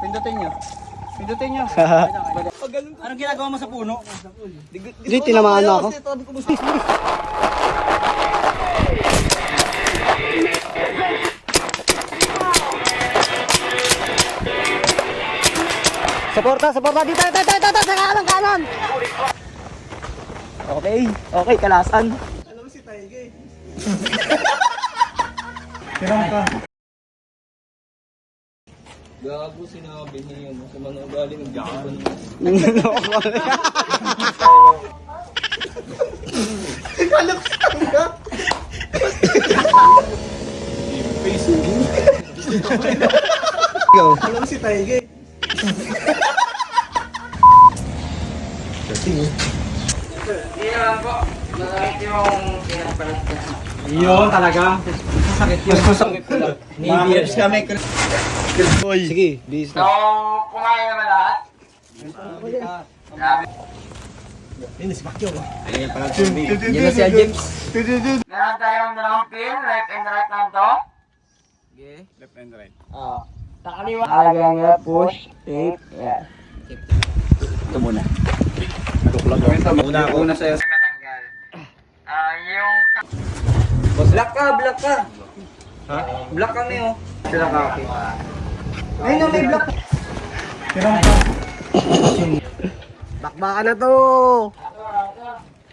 Pindutin nyo. Pindutin nyo. Anong ginagawa mo sa puno? Hindi, tinamaan na ako. Suporta, suporta. Dito, sa kanan. Okay, kalasan. Alam mo si Taige. Tirang ka. Gago, sinabi niya yun. Sa mga ugali ng gago. Kalaksan ka. Go. Alam mo si Taige. Yun talaga. Masakit yun. Masakit ko lang. Nibiyers kami. Sige, bis na. Kumain naman lahat? Yun, si Pacquiao. Yan na siya, James. Meron tayong dalawang pin, left and right lang to. Left and right. Takaliwa. Alagang nga, push, tape, yeah. Ito muna. Una sa'yo. Matanggal. Yung... Black ka. Ha? Black kami, oh. Sila kaki. Ayun na, may block. Tirang ka. Bakbakan na to.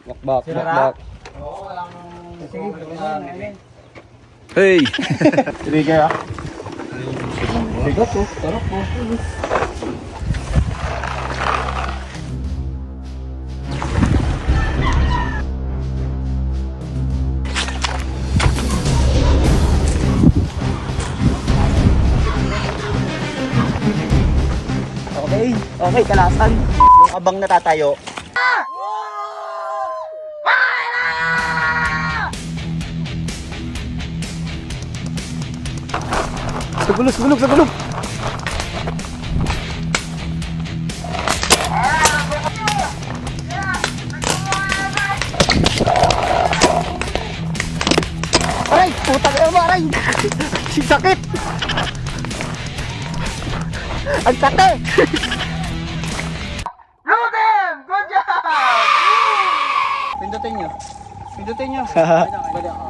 Bakbak. Hey. Trigger ah. Bigat po. Tarap po. Okay, kalasan. Yung abang natatayo. Sa gulo. Aray, puta kayo mo, aray. Sakit. Ang sakit. Lutem! Good job! Pindutin nyo. Pindutin nyo. Balik ako.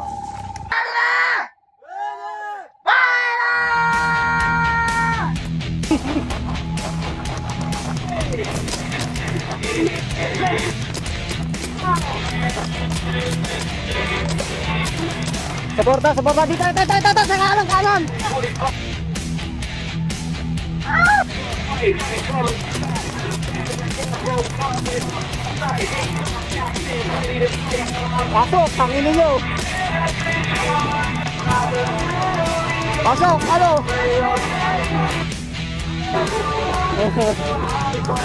Suporta. Dito, sa kanan. Pasok, tangin niyo. Pasok, ano?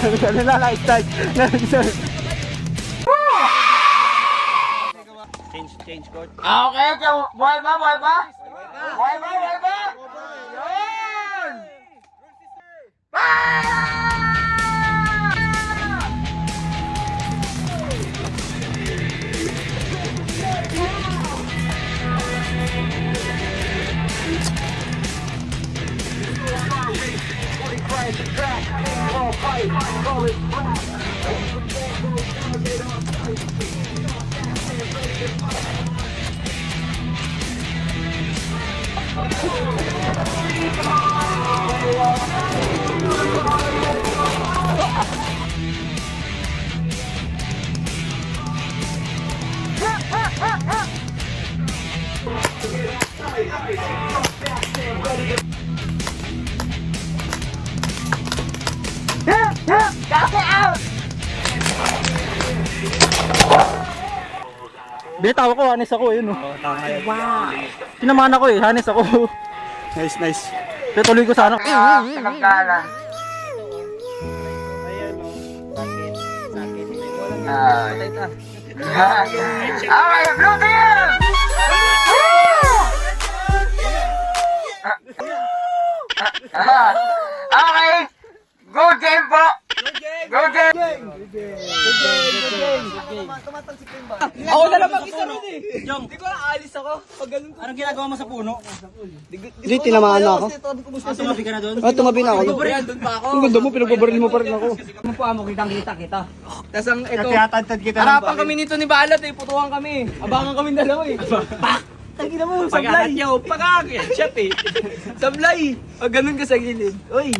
Ano na, lifestyle. Change court. Okay, so, buhay ba? Yun! Bitaw ko, hanis ako, yun. Wow. Tinamaan ako hanis ako. Nice. Tuloy ko sana. Sa kagkalan. Okay, blue team! Okay, good game po! Ako na lang mag-isa ron eh. Hindi ko aalis ako. Pag ganun ko. Anong ginagawa mo sa puno? Hindi, tinamaan na ako. Tumabi ka na doon? Ah, tumabi na ako. Doon pa ako. Ang ganda mo, pinagbabaril mo pa rin ako. Ano po amo, kitang-kita kita. Tapos ang ito. Tiyatantad kita ng Harapan kami nito ni Balat eh. Putuhan kami. Abangan kami dalawa eh. Pak! Tangina mo, sablay. Pag-akat yaw, pag-akat. Shot eh. Sablay. Pag ganun ka sa gilid. Uy.